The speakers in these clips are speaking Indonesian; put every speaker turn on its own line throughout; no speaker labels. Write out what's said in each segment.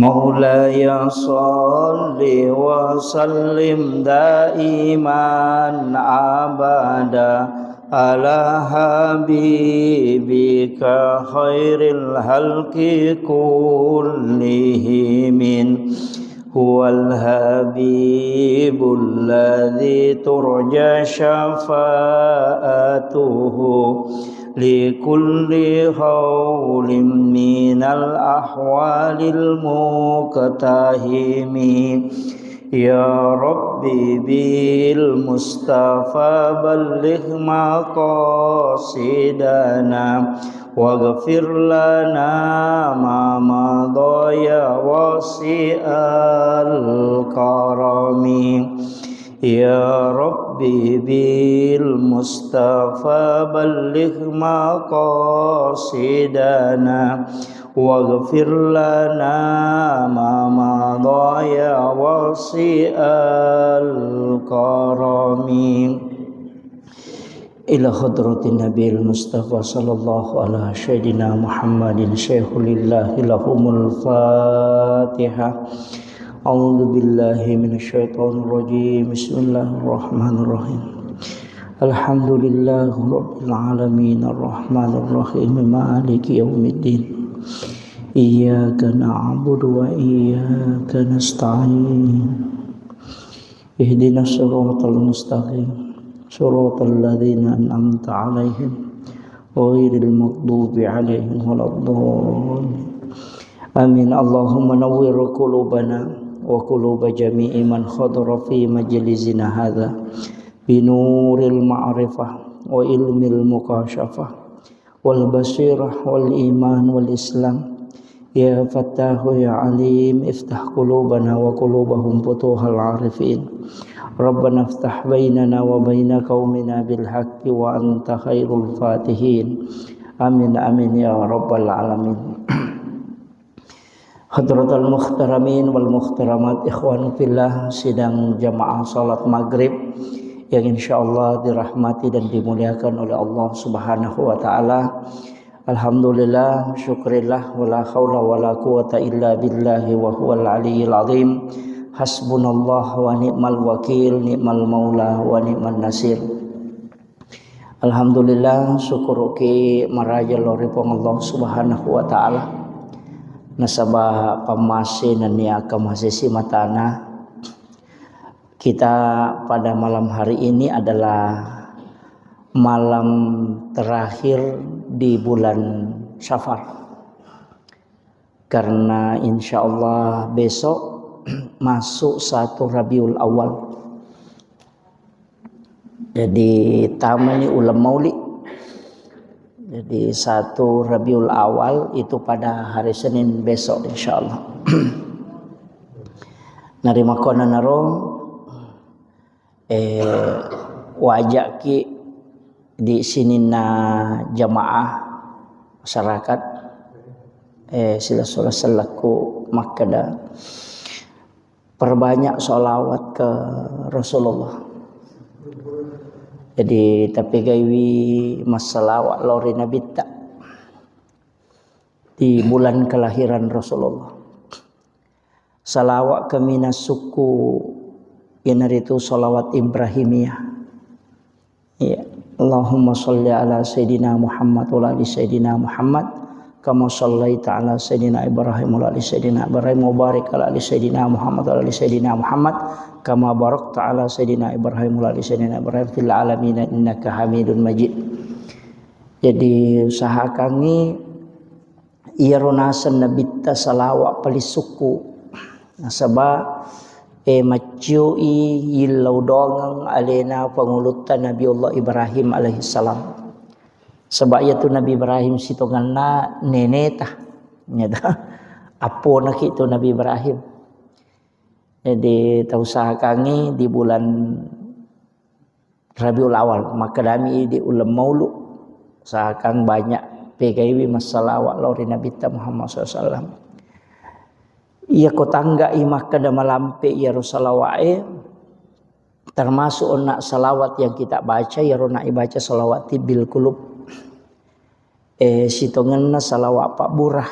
مولاي صل وسلم دائما أبدا على حبيبك خير الخلق كلهم هو الحبيب الذي ترجى شفاعته لكل حول من الأحوال المقتحم يا ربي بالمصطفى بلغ مقاصدنا واغفر لنا ما مضى يا واسع الكرم يا ربي بالمصطفى بلغ مقاصدنا واغفر لنا ما مضى يا واسع الكرم إلى حضرة النبي المصطفى صلى الله على سيدنا محمد شيخ لله لهم الفاتحة أعوذ بالله من الشيطان الرجيم بسم الله الرحمن الرحيم الحمد لله رب العالمين الرحمن الرحيم مالك يوم الدين إياك نعبد وإياك نستعين اهدنا الصراط المستقيم صراط الذين أنعمت عليهم غير المغضوب عليهم ولا الضالين آمين اللهم نور قلوبنا وقلوب جميع من حضر في مجلسنا هذا بنور المعرفة وعلم المكاشفة والبصيرة والإيمان والإسلام يا فتاح يا عليم افتح قلوبنا وقلوبهم فتوح العارفين ربنا افتح بيننا وبين قومنا بالحق وأنت خير الفاتحين آمين آمين يا رب العالمين. Hadratul Mukhtaramin wal Mukhtaramat ikhwan fillah, sidang jamaah salat maghrib yang insyaallah dirahmati dan dimuliakan oleh Allah Subhanahu wa taala. Alhamdulillah, syukrillah, wala haula wala quwata illa billahi wa huwal aliyyil azim. Hasbunallah wa ni'mal wakil, ni'mal maula wa ni'man nasir. Alhamdulillah, syukur ki maraja loripong Allah Subhanahu wa taala. Nasabah pamase naniaka masisi matana. Kita pada malam hari ini adalah malam terakhir di bulan Syafar. Karena insya Allah besok masuk 1 Rabiul Awal. Jadi tamani ulam maulid. Jadi 1 Rabiul Awal itu pada hari Senin besok insyaallah. Narima kona naro wajak ki di sini na jamaah masyarakat sila selaku makada perbanyak sholawat ke Rasulullah. Jadi tapi gaiwi masalawat lori Nabi tak di bulan kelahiran Rasulullah. Salawat kami suku yang itu salawat Ibrahimiyah. Ya, Allahumma sholli ala Sayyidina Muhammad wa ali Sayyidina Muhammad kama shallaita ala Sayyidina Ibrahim wa ali Sayyidina Ibrahim wa barik ala ali Sayyidina Muhammad wa ali Sayyidina Muhammad kama barakta ala Sayyidina Ibrahim wa ali Sayyidina Ibrahim fil alamin innaka Hamidun Majid. Jadi usaha kami ia ronasan nabita salawat palisuku nasaba macui yilau dongang alena pangulutan Nabiullah Ibrahim alaihi salam. Sebab itu Nabi Ibrahim sitonganna neneta nyata apo nak itu Nabi Ibrahim. Jadi tausaha kami di bulan Rabiul Awal maka kami di ulam maulud sahakan banyak PKIB masalawat lori Nabi Muhammad SAW. Ia kotangga imah kada malampe ya Rasulullah termasuk onak salawat yang kita baca ya rona ibaca salawat bil kulub. Sitonganna salawat Pak Burah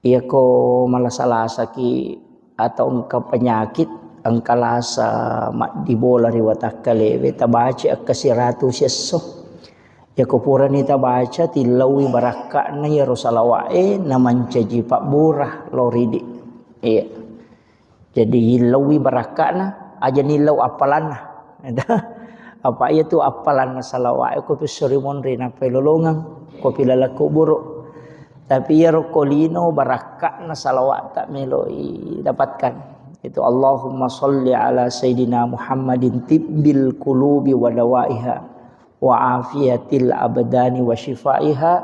Ia ko malasalasa ki atau engkau penyakit engkau lasa mak dibola riwatak kalewe tabaca akasiratu syesso ya ko pura ni tabaca tilawi baraka na ya rosalawae na mancaji pak burah loridi iya jadi hilawi baraka na aja nilau apalan na apa iya tu apalan na salawae ko pisorimon rina pelolongang ko pilalaku buruk tapi ya rokolino baraka na salawat tak meloi dapatkan itu Allahumma sholli ala sayyidina Muhammadin tibbil qulubi wa dawaiha wa afiyatil abdani wa shifaiha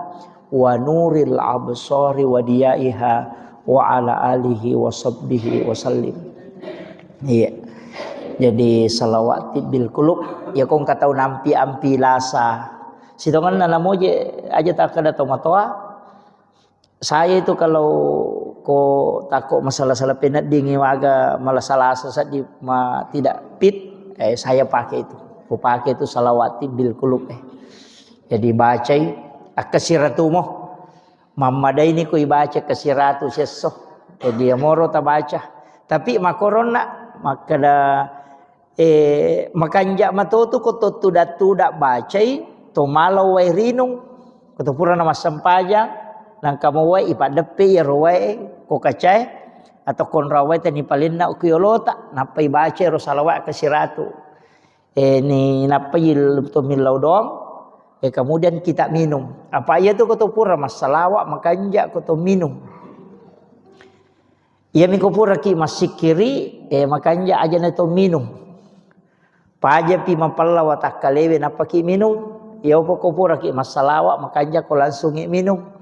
wa nuril absari wa diyaiha wa ala alihi wa sahbihi wa sallim. Iya. Jadi salawat tibbil qulub ya kong katau nampi ampi lasa. Sitongan na namo je aja tak kada tomatoa. Saya itu kalau ko takut masalah-salah penat dingin waga malah salah sesat di tidak fit saya pakai itu. Ku pakai itu salawati bil qulub Jadi baca akasiratu mo. Mamada ini ku baca kasiratu sesso. Jadi moro ta baca. Tapi makorona makada makanja matotu ko tutu baca to malau wai rinung ko pura nama sampajang nang kamu wai ipadepe ya roe ko kacai atau kon rawai tani palinna ukiolota napai baca ro salawat kasiratu ni napai to milau dong kemudian kita minum apa ya tu ko pura masalawat makanja ko to minum ya mi ko pura ki masikiri makanja aja na to minum paja pi mapalla wa takalewe napaki minum ya ko pura ki masalawat makanja ko langsung minum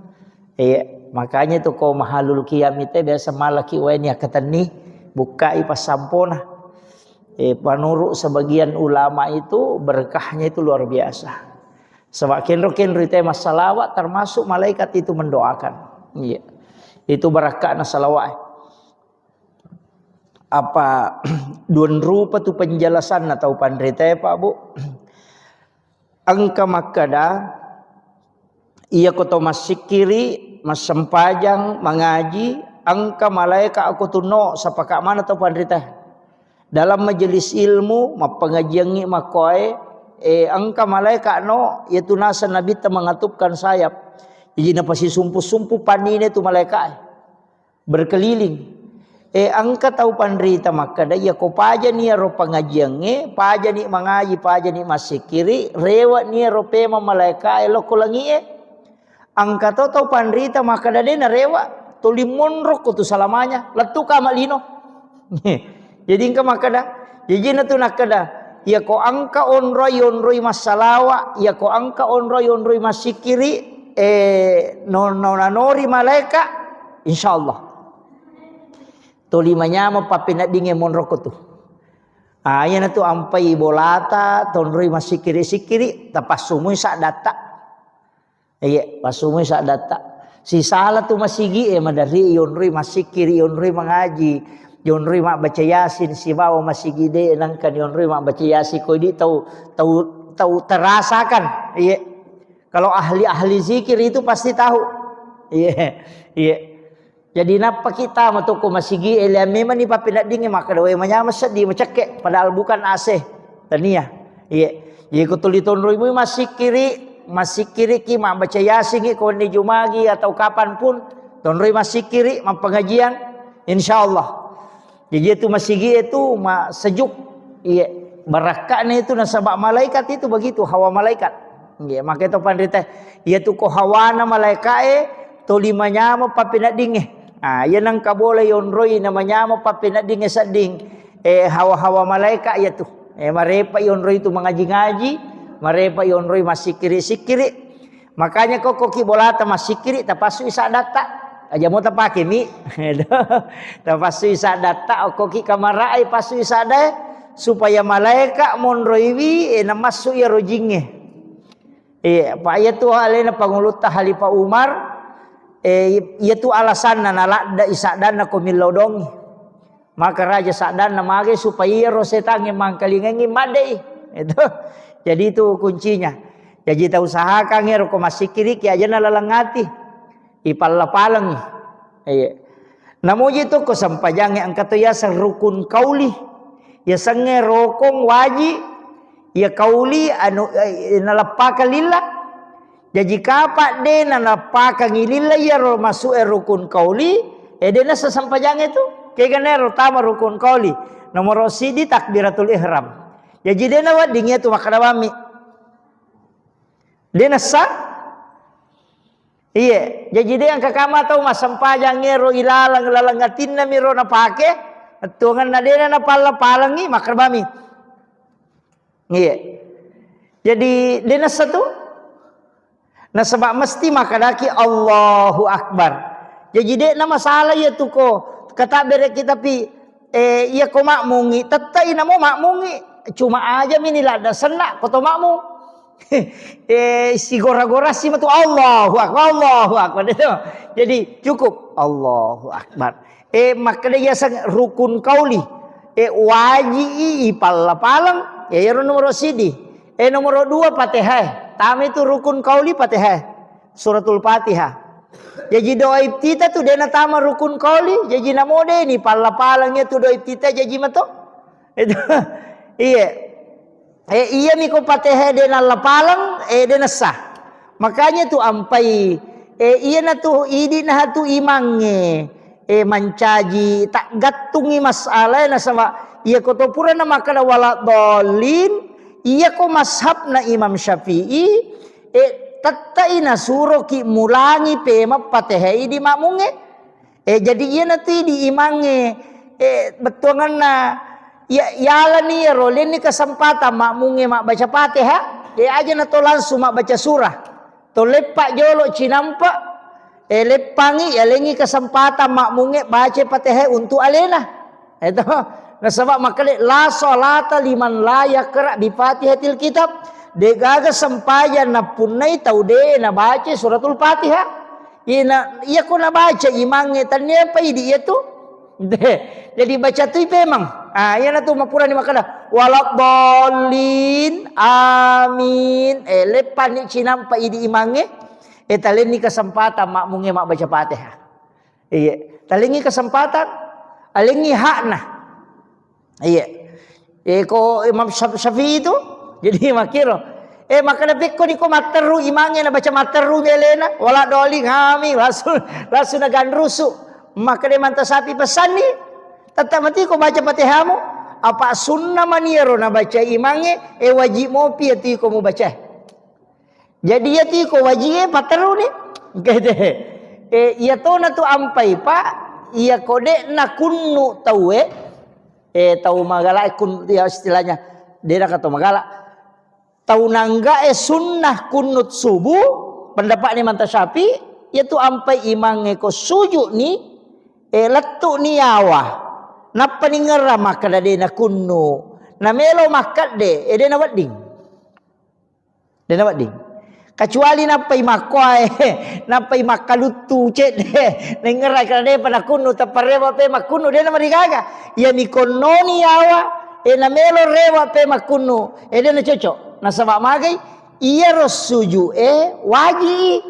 makanya tu kau mahalul kiamite biasa malaki weni akatani bukai pas sampona. Panurut sebagian ulama itu berkahnya itu luar biasa. Sebab kenro tema salawat termasuk malaikat itu mendoakan. Iya. Itu barakah na salawat. Apa duan rupa tu penjelasan atau pandrite Pak Bu? Angka makada ia koto masikiri masempajang mengaji angka malaikat aku tuno sapaka mana tu pandrita dalam majelis ilmu mapengajiangi makoe angka malaikat no iaitu nasa nabi ta mengatupkan sayap jadi napa si sumpu panine tu malaikat berkeliling angka tahu pandrita makada ia ko paja ni ro pengajiangi paja ni mengaji paja ni masikiri rewat ni ro pema malaikat lo kulangi angka tau pandrita maka dadena rewa tulimon rok tu salamanya letu ka malino jadi engka makada jadi na tu nakada ya ko angka onroi masalawa ya ko angka onroi masikiri nonori malaika insyaallah tulimanya mo papinat dinge monrok tu aya na tu ampai bolata tonroi masikiri tapasumui sak data iya pasumui sak data si salah tu masigi madari yonrui masikiri yonrui mengaji yonrui mak baca yasin si bawa masigi de nangkan yonrui mak baca yasin ko di tahu terasakan iya kalau ahli zikir itu pasti tahu iya jadi napa kita matuko masigi memang ni papinat dinge maka dawe manyama sedih macake padahal bukan asih tania iya jadi ko tuliton rui masikiri ki mak baca yasin ki kon ni jumagi atau kapan pun tonroi masikiri mak pengajian insyaallah jadi itu masigi itu sejuk iya barakahnya itu nasabak malaikat itu begitu hawa malaikat iya maka itu pandita ia tu ko hawana malaikae to limanya mo papinat dinge yan ang kabole yonroi namanya mo papinat dinge sading hawa malaikat ya tu marepa yonroi itu mengaji-ngaji marepa yonroi masikiri makanya kok koki bolata masikiri tapasu isa data aja mau tapake mi tapasu isa data koki kamarai pasu isa da supaya malaikat monroiwi namasu ya rojinge pa ayatu alena panguluta halifa Umar itu alasan nalada isa dana ko milodongi maka raja sadana mage supaya rosetange mangkalingengi madei itu jadi itu kuncinya. Jadi kita usahakan ngero ko masikiri ki aja nalalangati. Ipalla-palang Iya. Namo itu ko sampajange angkato ya sang rukun kauli. Ya sange rokong waji. Ya kauli anu nalapaka lillah. Jadi kapak de nalapaka ngilillah ya ro masuk rukun kauli. Dena sasampajange itu. Kaya ganero tama rukun kauli. Nomor sidi takbiratul ihram. Jadi dena wadingnya tu makadawami. Dena sah. Iya, jadi dia yang kakama tahu mas sampajang ngero ilalang lalangatin na miro na pake, tuangan na dia na pala palangi makarbami. Iya, jadi dia na satu, na sebab mesti makadaki Allahu Akbar. Jadi dia na masalah ya tu ko kata bere kita pi, iya ko makmungi, tetai na mo makmungi, cuma aja minilah ada senak koto makmu. Si gora-gora sih itu Allahu Akbar itu. Jadi cukup Allahu Akbar. Makanya ya sang rukun kauli. Waji pala palang. Ya nomor sidi. Nomor 2 Fatihah. Tam itu rukun kauli Fatihah. Suratul Fatihah. Jadi doa iftitah tu dena tama rukun kauli. Jadi namode ni pala palangnya tu doa iftitah jadi mato. Itu iya. Iya miko Fatihah dena lapalang dena sah. Makanya tu ampai iya na tu idi na tu imange mancaji tak gatungi masalah na sama iya ko to pura na makana wala dolin iya ko mashab na Imam Syafi'i tatai na suro ki mulangi pema Fatihah di makmunge jadi iya na tu di imange betuangan na ya yala ni rolen ni kesempatan makmunge mak baca Fatihah dia aja na to langsung mak baca surah to lepak jolo cinampa lepangi ya lengi kesempatan makmunge baca Fatihah untuk alena itu nah sebab makale la salata liman la yaqra bi Fatihatil kitab de gaga sempajan na punai tau de na baca suratul Fatihah iya ko na baca imange tanya apa idi itu jadi baca tu memang ya na tu mapura ni makana walak dolin amin lepan ni cinampa idi imange talen ni kesempatan makmunge mak baca Fatihah iya talengi kesempatan alengi hakna iya ko Imam Syafi'i itu jadi makiro makana pekko ni ko materu imange na baca materu melena walak dolin amin langsung na ganrusu maka dia mantap sapi pesan ni tetap mati ko baca Fatihahmu apa sunnah maniero na baca imange wajib mo pi ti ko mo baca jadi ya ti ko wajib pataru ni kete iya to na tu ampai pa iya kode na kunnu tahu tahu magala kun dia istilahnya dia kata magala tahu nangga sunnah kunut subuh pendapat ni mantap sapi ya tu ampai imange ko sujud ni letuk ni awah napa ni ngera maka de na kunnu na melo makat de de na wading kecuali napa imakoi napa imakalutu cek de ngera kada de pada kunnu taparewa pe makunnu de na marigaga ya mi kononi awa na melo rewa pe makunnu de na cocok na sabab magai iya ro suju waji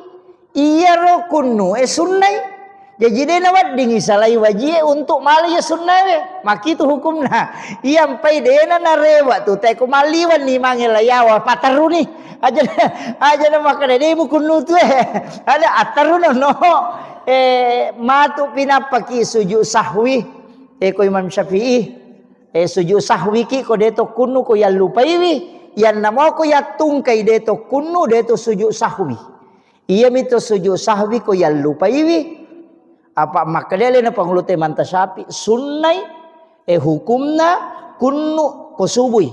iya ro kunnu sunnai. Jadi dia nak wading salai wajib untuk mali ya sunnah we. Maki tu hukumna. Ia ampai dia na rewa tu tai ko maliwan ni mangel yawa pataru ni. Aja na makan dia mukunu tu Ada ataru no. Matu pinapaki sujud sahwi. Ko Imam Syafi'i. Sujud sahwi ki ko deto kunu ko yang lupai wi. Yang namo ko ya tungkai deto kunu deto sujud sahwi. Ia mito sujud sahwi ko yang lupai wi. Apa makadele na panglute manta sapi sunnai hukumna kunnu ko subui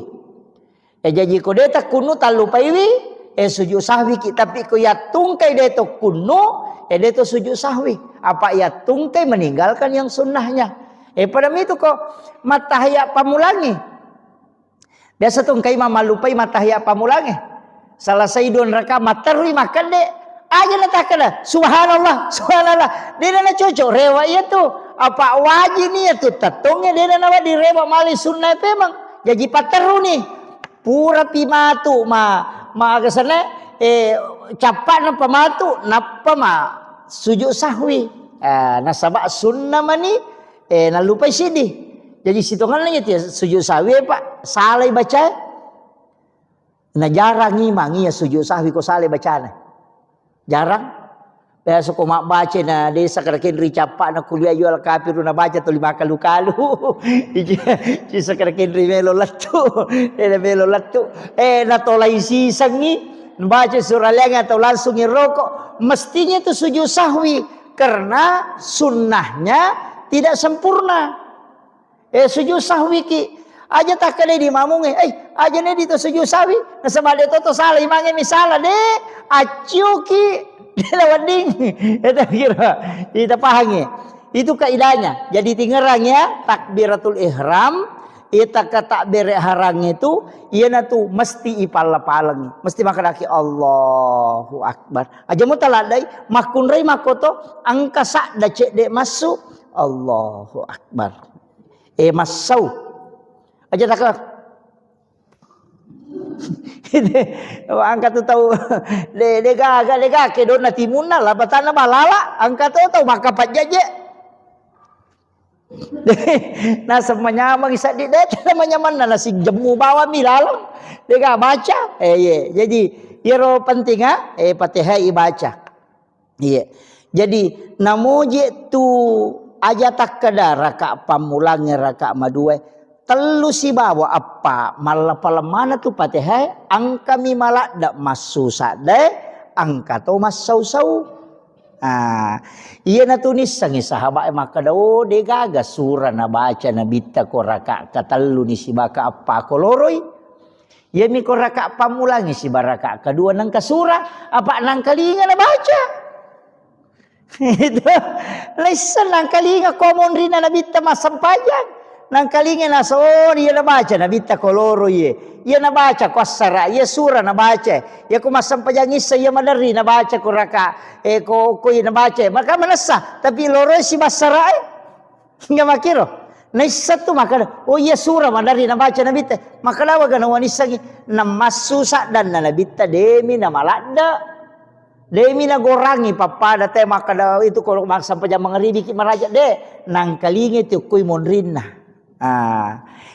jadi ko deta kunnu talupaiwi sujud sahwi tapi ko ya tungkai deto kunnu deto sujud sahwi apa ya tungkai meninggalkan yang sunnahnya pada itu ko matahya pamulangi biasa tungkai mamalupai matahya pamulangi salah saidon raka matarui makan de aja natakana subhanallah dia na cocok rewa itu apa wajib ni itu tatongnya dia na di rewa mali sunnah memang jadi pataru ni pura pimatu ma agasana capat na pamatu napa ma sujud sahwi Nasabak sunnah mani nalupai sidi. Jadi situngan lagi dia sujud sahwi pak salah baca. Nah jarang ngimang ya sujud sahwi ko salah baca. Jarang. Biasa ko mak baca na desa karakin ricapa na kuliah jual kapiru na baca tu 5 kalu-kalu. Ci sakarakin melo latu. Melo latu. Na tolai sisang ni baca surah lengan atau langsung ngerokok. Mestinya itu sujud sahwi karena sunnahnya tidak sempurna. Sujud sahwi ki aja tak kena di mamunge. Aja ne di to sujud sahwi. Na sabade to salah imange misalah de acu ki lawading. Eta kira kita pahami. Itu kaidahnya. Jadi tingerangnya takbiratul ihram eta ka takbir harang itu ieu tuh mesti ipal-palang. Mesti makadaki Allahu akbar. Aja mu taladai makun rai makoto angka sak da cek dek masuk Allahu akbar. Masau. Aja tak angkat tu tahu lega ke dona timuna lah batana balala angkat tu tahu maka pajaje nah semuanya mangisa di det namanya mana nasi jemu bawa milalang lega baca jadi iro penting Fatihah baca jadi namuji tu aja tak kada raka pamulangi raka madue telu si bawa apa malah palemana tu Fatihah angka mi malak dak masu sade angka tu masau-sau. Iya na tunis sangi sahabat maka dao de gaga surah na baca na bitta ko raka katelu ni si baka apa koloroi. Iya mi ko raka pamulangi si baraka kedua nang ka surah apa nang kalinga na baca. Itu lesan nang kalinga komon rina na bitta masampajang. Nang kalinga na so dia na baca na bitta koloro ye. Ia na baca ko asara, ia surah na baca. Ia ko masampajang isa ia madari na baca ko raka ko na baca. Maka manasa tapi loro si basara Enggak makiro. Na isa tu maka ia surah madari na baca na bitta. Maka lawa gana wanisa na masusa dan na bitta demi na malada. Demi na gorangi papada te maka itu kalau masampajang mangaribi ki maraja de nang kalinga tu kuy monrinna.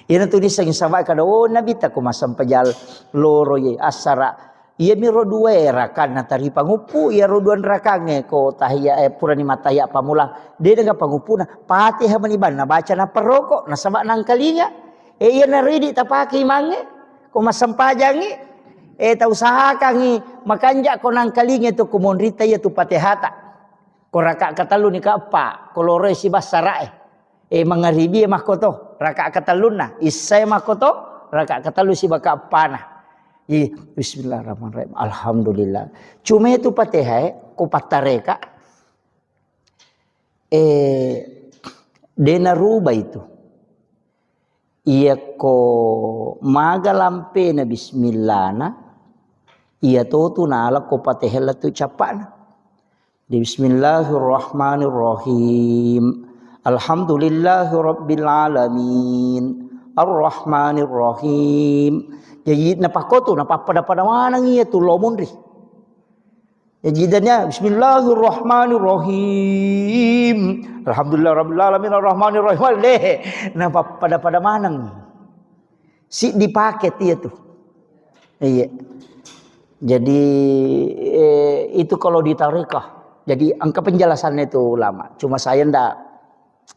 Ina tulis ang sama kada nabi ta kumasam pajal loro ye asara ia miro dua rakan na tari pangupu ia roduan rakange ko tahia purani mataya pamulang de nga pangupuna Fatihah maniban na baca na perokok na sama nang kalinga ia na ridi tapaki mange kumasam pajangi ta usaha kangi makanja ko nang kalinga tu kumonrita ia tu Fatihah ta ko raka katalu ni ka apa kolore si basara mangaribi makoto raka kataluna isai makoto raka katalu si baka panah. Bismillahirrahmanirrahim. Alhamdulillah. Cuma itu Fatihah ko patareka dena ruba itu. Ia ko magalampe na bismillah na ia to tunala ko Fatihah tu capana. Bismillahirrahmanirrahim. Alhamdulillahi Rabbil Alamin Ar-Rahmanir Rahim. Jadi napakoto napapada mana ngiya tu lomondri. Jadi dannya Bismillahirrahmanirrahim. Alhamdulillah Rabbil Alamin Ar-Rahmanir Rahim. Napapada mana si dipakai dia tu. Iya. Jadi itu kalau di tarekah. Jadi angka penjelasannya itu lama. Cuma saya ndak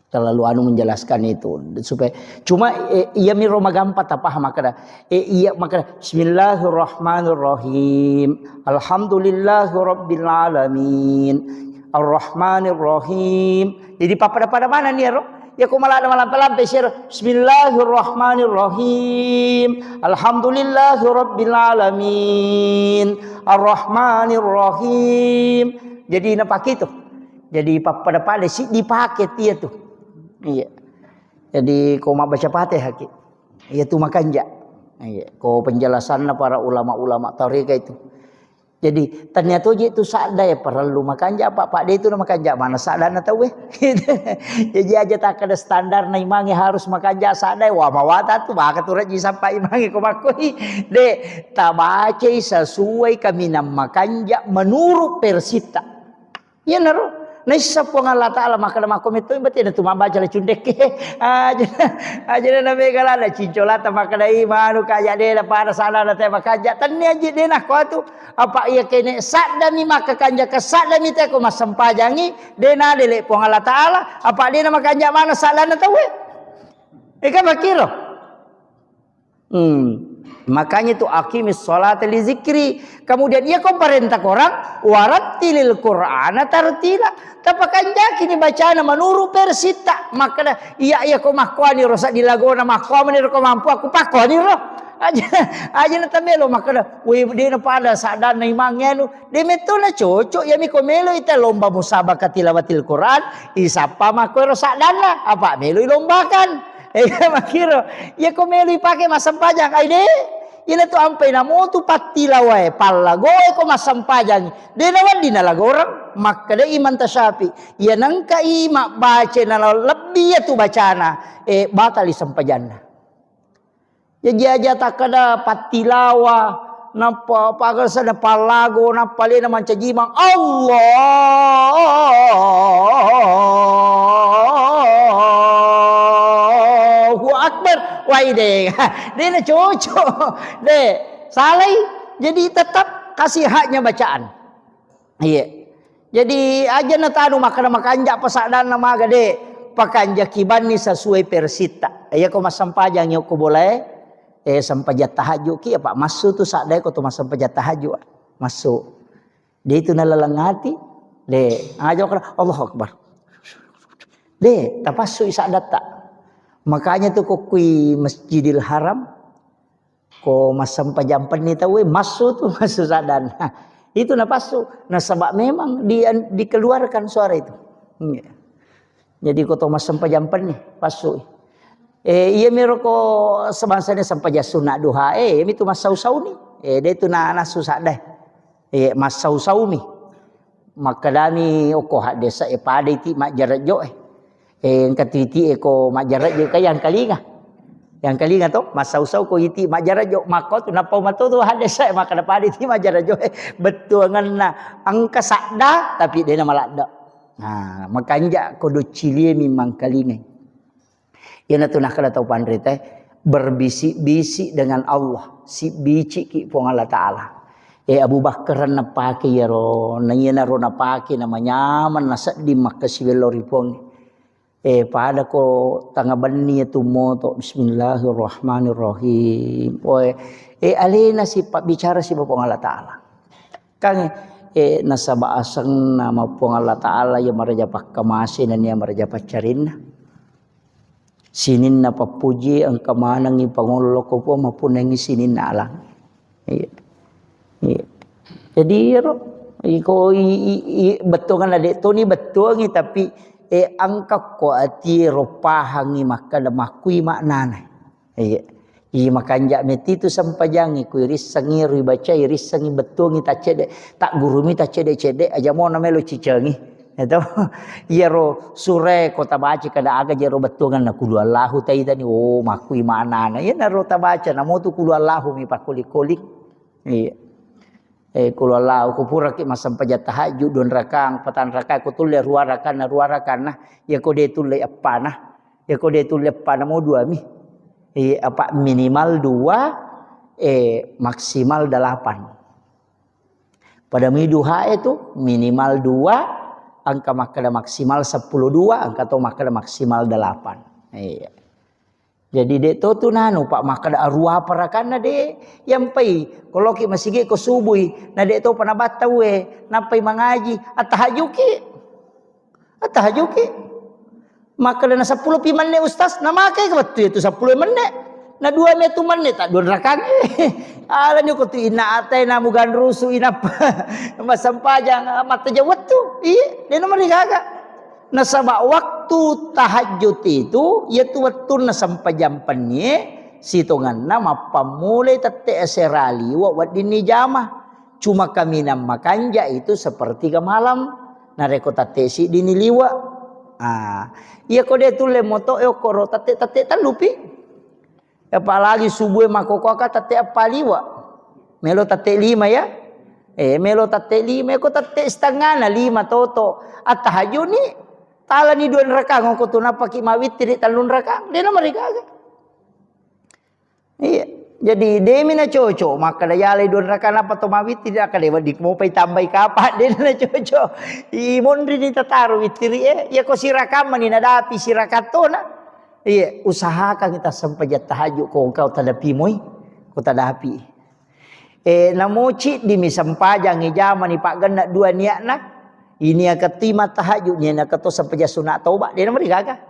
terlalu menjelaskan itu supaya cuma ia miro magampat apa maka ia maka Bismillahirrahmanirrahim Alhamdulillahirabbil alamin Ar-Rahmanir Rahim. Jadi pada mana nih ro ya ko malam lampe share Bismillahirrahmanirrahim Alhamdulillahirabbil alamin Ar-Rahmanir Rahim. Jadi napak itu jadi pada si dipakai dia tuh. Iya. Jadi kau mau baca Fatihah ki. Iya tu makanja. Iya. Kau penjelasannya para ulama-ulama tarekat itu. Jadi ternyata itu sada ya perlu makanja pak dia itu makanja mana sada na tahu Jadi aja tak ada standar na imangi harus makanja sada wa mawata tu maka tu raji sampai imangi ko makoi de tabace sesuai kami nam makanja menurut persita. Ya naro Naisa po nga Allah Ta'ala makadama komito imbati na tumabaca la cundek aja na megala na cincolata makadai manu kaya dela para sana na te makaja tanni aja dena ko tu apa iya kene sadda mi makakanja ka sadda mi te ko masampajangi dena dele po nga Allah Ta'ala apa dena makanja mana salana tawe ika makiro makanya itu aqimis sholat li zikri. Kemudian ia perintah orang warattilil Qur'ana tartila. Tapakan jaki ni bacaan menuru persita. Maka iya ko makwani rosa dilagona makwani ko mampu aku pakoni ro. Aja na tamelo maka we di na pada sadan na imangenu de meto na cocok ya mi komelo ita lomba musabaqah tilawatil Qur'an isapa mako rosa dana apa melo lombakan. Makiro ya komelo ipake masampajang ai de. Ina tu ampai na mo tu patilawai palagoy ko masampajang denawan dinalagorang maka de iman tasyapi ya nangka ima baca na lebih ya tu bacana batali sampajanna ya jaja takada patilawa napa pagal sana palago napa le na mancajimang Allahu Akbar waide dia na cocok deh salai jadi tetap kasih haknya bacaan iya jadi aja na tanu makanja pasadan nama gade pakanja kibani sesuai persita iya ko masampajang yo ko boleh sampaja tahajud ki apa masuk tu sadai ko tu masampaja tahajud masuk dia itu nalalangati deh aja Allahu Akbar deh tapasu isadat tak. Makanya tuh kok kui Masjidil Haram ko masampajampan ni tahu masuk tuh masuk sadan. Itu napasu. Nah sebab memang dikeluarkan suara itu. Jadi ko to masampajampan ni pasu. Iya miro ko sebangsanya sampaja sunat duha. Itu masau-sau ni. Dia itu na susah deh. Masau-sau ni. Makadani oko hak desa pada iti mak jarak jo yang katiti ko majarat je kayang kalinga yang kalinga to masau-sau ko iti majarat jo mako tu napau mato tu hade sai maka dapat iti majarat jo betul ngana angka sakda tapi dia nama lakda nah makanya ko do cilie memang kalinga yana tu nak kada tau pandri teh berbisik-bisik dengan Allah si bici ki pong Allah Taala Abu Bakar napake ya ro nayana ro napake namanya man nasak di makasiwelori pong pada ko tanga bani tu moto bismillahirrahmanirrahim. Alina si bicara si Bapa Allah Taala. Kang nasaba asang nama Bapa Allah Taala ya maraja pakamasin dan ya maraja pacarin. Sinin na papuji ang kamanang ipangulo ko po mapunang sinin na alang. Jadi ko betul kan adik tu ni betul ni tapi angka ko ati ropahangi maka damakui maknana makanja meti tu sampajangi ku iris sangi ri baca iris sangi betungi ta cede tak gurumi ta cede aja mo na melo cicengi eta iya ro sure ko ta baca kada aga jero betungan na kulu Allahu tai tani makui maknana ya na ro ta baca na mo tu kulu Allahu mi pakulik-kulik kulu Allah ku pura ki masampaja tahajud don rakang patan rakang ku tulle ruarakan nah ya ko de tulle apa nah ya ko de tulle apa mo dua mi apa minimal 2 maksimal 8 pada mi duha itu minimal 2 angka makada maksimal 10 2 angka to makada maksimal 8 jadi dek tu nanu pak makada arwah parakana de yang pai kalau ki masigi ko subuhi na dek tu pana batawe napai mangaji atahajuki makada na 10 pi manne ustaz na make betul itu 10 manne na 2 metu manne tak 2 rakang ala nyo ko tu ina atay na mugan rusu ina masampajang mata jawat tu de na marigaga nasaba waktu tahajud itu yaitu waktu na sampajampannya sitongan nama pamulai tete aserali wa wadini jama cuma kami nama kanja itu seperti ke malam nareko tate si dini liwa iya kode tule moto koro tate talupi apalagi subuh makoko ka tate apa liwa melo tate 5 ya Melo tatte 5 ko tatte setengah na 5 toto. At tahajud ni tala ni 2 rakang ko tu napaki mawitri 3 rakang. Dia na marigaga. Iya. Jadi demi na cocok maka dayalay 2 rakang apa to mawitri ka dewa dik mo pay tambay kapat dia na cocok. Mondri ni tataro witri ya ko sirakam ni nadapi sirakato na. Iya, usahakan kita sampai tahajud ko kau tadapi moy, ko tadapi. Namoci di misampajang ijama ni pak ganda 2 niat nak. Ini akatima tahajud ni nak to sampai sunat taubat dia na marigaga.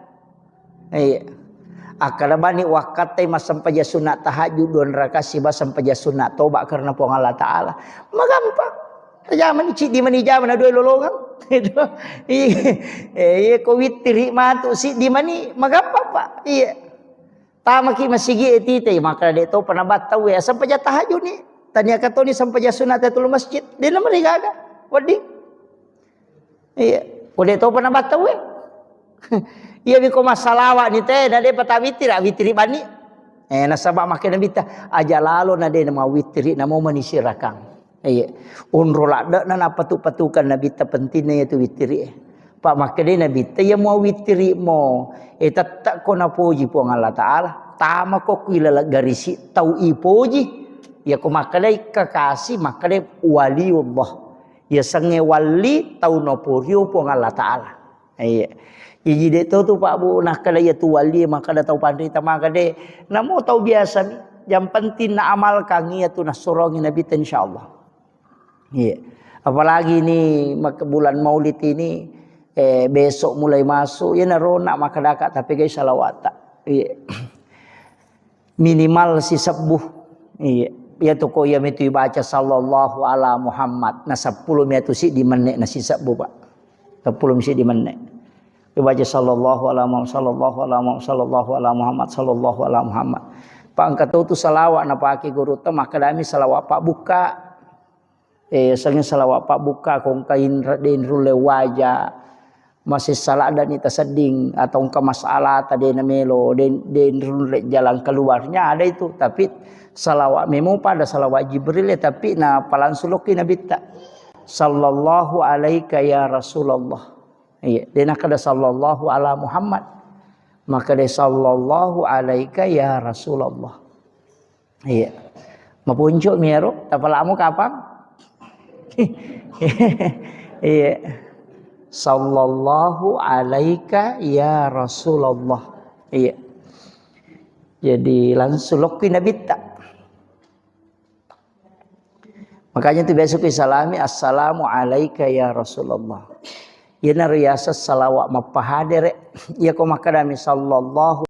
Iya. Akalabani wakatai mas sampai sunat tahajud 2 rakaat siba sampai sunat tobat karena po Allah Taala. Magampang. Zaman ni di mani zaman 2 lolongan. Iya ko witri matu si di mani magampang Pak. Iya. Tama ki masigi etite maka deto panabat tahu ya sampai tahajud ni. Tanya kato ni sampai sunat tatul masjid. Dia na marigaga. Wadi. Iya. Ode to panabat tahu ya. Iya biko masalawa ni teh na de witri bani. Nasabak makin nabita aja lalo na de na witri na mau manisirakan. Iya. Unrola da na patu-patukan nabita pentingnya itu witri. Pak makin nabita ya mau witri mo. Tatak ko na puji po Allah Taala. Tama ko kuila garisi tau ipoji. Ya ko makalay kakasi makalay waliullah. Ya sange wali tau no purio po Allah Taala. Iya. Jadi dia tu Pak Bu nak kada ya tu wali maka dah tahu pandai tamaka de. Namo tahu biasa ni. Yang penting nak amalkan ya tu nak sorongin Nabi insyaallah. Iya. Apalagi ni bulan Maulid ini besok mulai masuk ya narona maka dakat tapi guys salawat. Iya. Minimal si sebuh. Iya. Ya tu ko ya mitu baca sallallahu ala Muhammad. Na 10 miatu si di menit na si sebuh Pak. 10 si di menit. Baca sallallahu ala Muhammad sallallahu ala Muhammad sallallahu ala Muhammad sallallahu ala Muhammad. Pak angkat tu salawat na paki guru tu maka dami salawat Pak buka. Sangin salawat Pak buka kong kain den rule wajah. Masih salah dan ita seding atau ke masalah tadi na melo den rule jalan keluarnya ada itu tapi salawat memo pada salawat Jibril tapi na palansuloki nabi ta. Sallallahu alaika ya Rasulullah. Iya, dia nak ada sallallahu ala Muhammad. Maka dia sallallahu alaika ya Rasulullah. Iya. Mapunjuk miero, tapalamu kapan? Iya. Sallallahu alaika ya Rasulullah. Iya. Jadi langsung lokki nabi tak. Makanya tu besok salami assalamu alaika ya Rasulullah. Yana riyasa salawat mapahadir ya ko makadami sallallahu